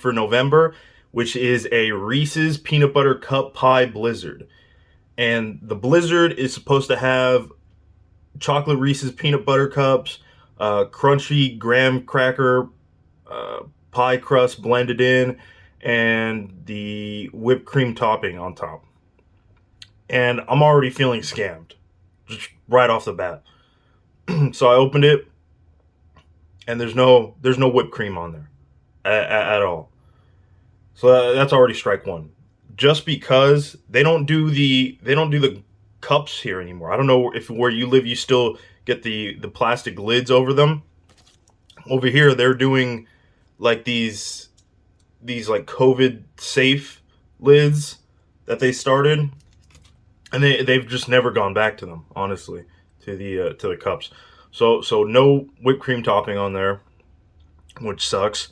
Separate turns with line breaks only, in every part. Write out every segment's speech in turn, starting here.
for November, which is a Reese's Peanut Butter Cup Pie Blizzard. And the Blizzard is supposed to have chocolate Reese's Peanut Butter Cups, crunchy graham cracker pie crust blended in, and the whipped cream topping on top. And I'm already feeling scammed, just right off the bat. So I opened it, and there's no whipped cream on there at all. So that's already strike one. Just because they don't do the cups here anymore. I don't know if where you live you still get the plastic lids over them. Over here they're doing like these like COVID safe lids that they started, and they've just never gone back to them, honestly, to the cups. So no whipped cream topping on there, which sucks.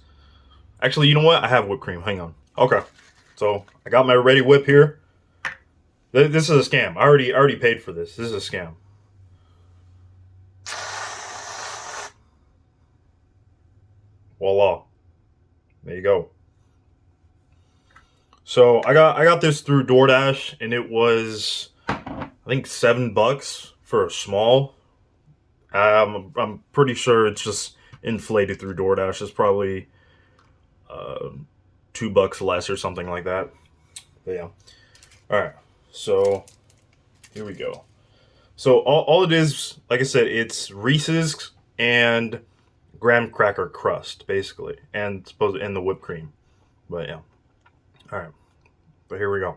Actually, you know what? I have whipped cream. Hang on. Okay. So I got my ready whip here. This is a scam. I already paid for this. This is a scam. Voila. There you go. So I got this through DoorDash, and it was, I think, $7 for a small. I'm pretty sure it's just inflated through DoorDash. It's probably uh, $2 less or something like that. But yeah. All right. So here we go. So all it is, like I said, it's Reese's and graham cracker crust, basically, and the whipped cream. But yeah. All right. But here we go.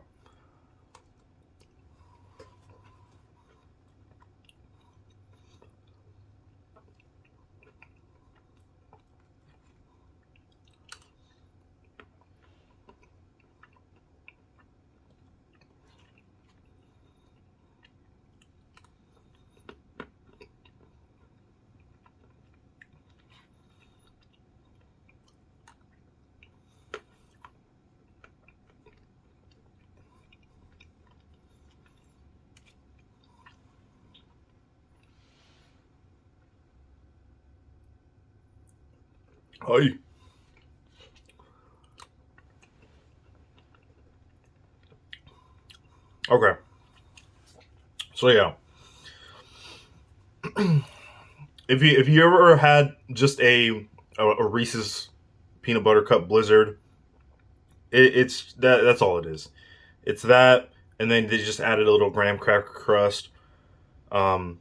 Hi. Okay. So yeah, if you ever had just a Reese's peanut butter cup Blizzard, it's that's all it is. It's that, and then they just added a little graham cracker crust. Um,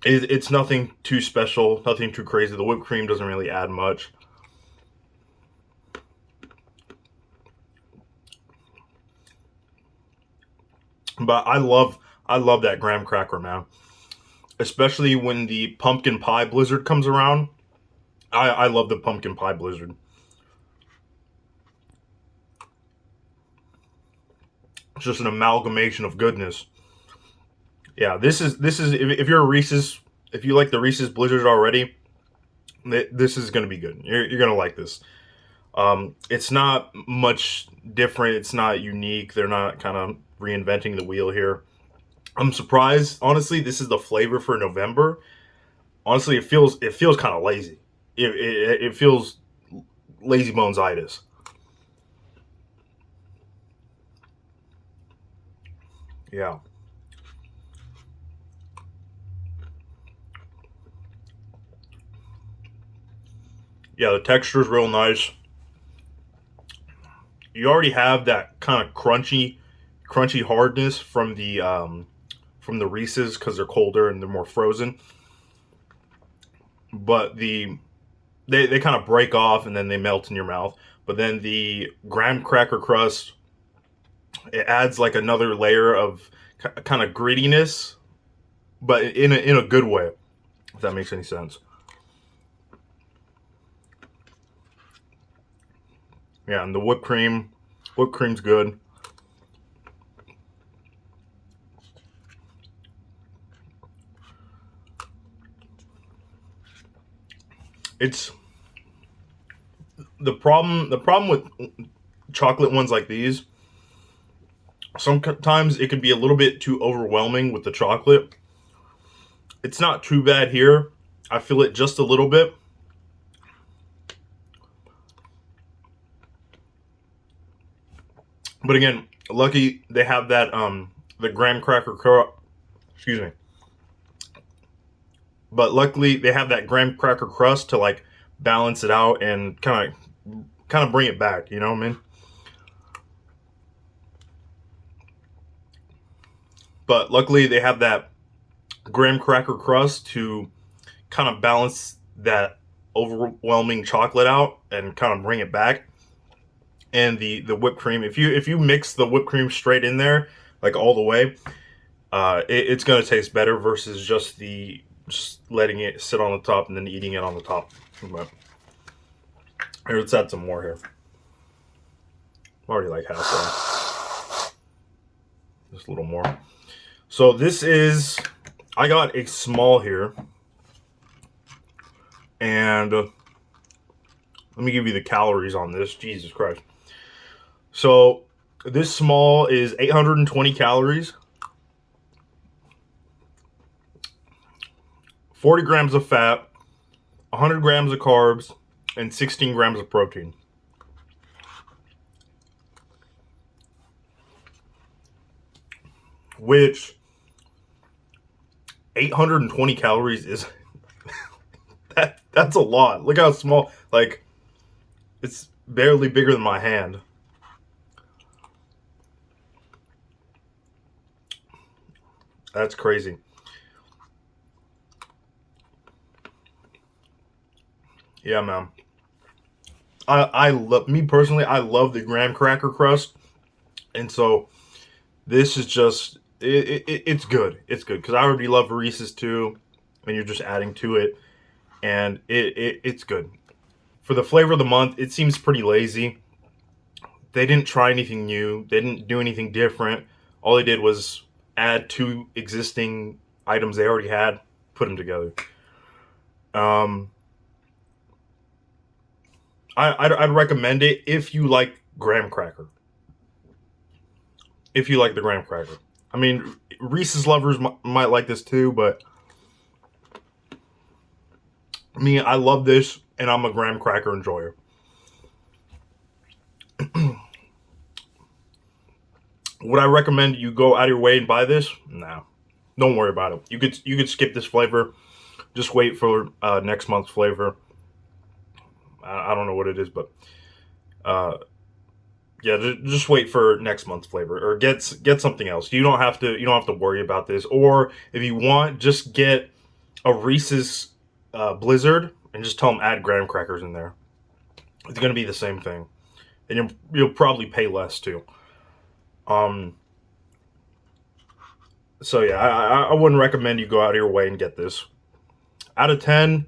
it's nothing too special, nothing too crazy. The whipped cream doesn't really add much. But I love that graham cracker, man. Especially when the pumpkin pie blizzard comes around. I love the pumpkin pie blizzard. It's just an amalgamation of goodness. Yeah, this is if you're a Reese's, if you like the Reese's Blizzard already, this is gonna be good. You're gonna like this. It's not much different. It's not unique. They're not kind of reinventing the wheel here. I'm surprised. Honestly, this is the flavor for November. Honestly, it feels kind of lazy. It feels lazy bones itis. Yeah, yeah. The texture is real nice. You already have that kind of crunchy hardness from the Reese's because they're colder and they're more frozen. But they kind of break off and then they melt in your mouth. But then the graham cracker crust, it adds like another layer of kind of grittiness, but in a good way. If that makes any sense. Yeah, and the whipped cream's good. It's the problem with chocolate ones like these. Sometimes it can be a little bit too overwhelming with the chocolate. It's not too bad here. I feel it just a little bit, But again, lucky they have that the graham cracker excuse me. But luckily they have that graham cracker crust to like balance it out and kind of bring it back, you know what I mean? But luckily they have that graham cracker crust to kind of balance that overwhelming chocolate out and kind of bring it back. And the whipped cream, if you mix the whipped cream straight in there, like all the way, it's gonna taste better versus just letting it sit on the top and then eating it on the top. But here, let's add some more here. I'm already like halfway. Just a little more. So this is, I got a small here, and let me give you the calories on this. Jesus Christ. So this small is 820 calories, 40 grams of fat, 100 grams of carbs, and 16 grams of protein. Which 820 calories is that's a lot. Look how small, like it's barely bigger than my hand. That's crazy. Yeah, man. I love, me personally, I love the graham cracker crust, and so this is just it's good. It's good because I already love Reese's too, and you're just adding to it, and it's good. For the flavor of the month, it seems pretty lazy. They didn't try anything new. They didn't do anything different. All they did was add two existing items they already had, put them together. Um, I'd recommend it if you like graham cracker. If you like the graham cracker, I mean, Reese's lovers might like this too, but me, I love this, and I'm a graham cracker enjoyer. Would I recommend you go out of your way and buy this? No, don't worry about it. You could skip this flavor. Just wait for next month's flavor. I don't know what it is, but uh, yeah, just wait for next month's flavor or get something else. You don't have to worry about this. Or if you want, just get a Reese's Blizzard and just tell them add graham crackers in there. It's gonna be the same thing, and you'll probably pay less too. Um, so yeah, I wouldn't recommend you go out of your way and get this. Out of 10,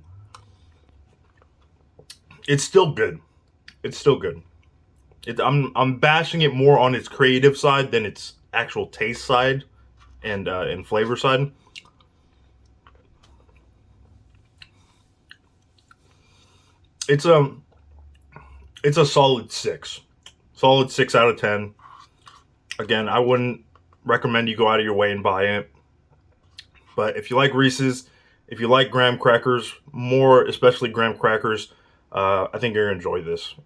it's still good. It's still good. I'm bashing it more on its creative side than its actual taste side and flavor side. It's a it's a solid 6 out of 10. Again, I wouldn't recommend you go out of your way and buy it. But if you like Reese's, if you like graham crackers, more especially graham crackers, I think you're gonna enjoy this.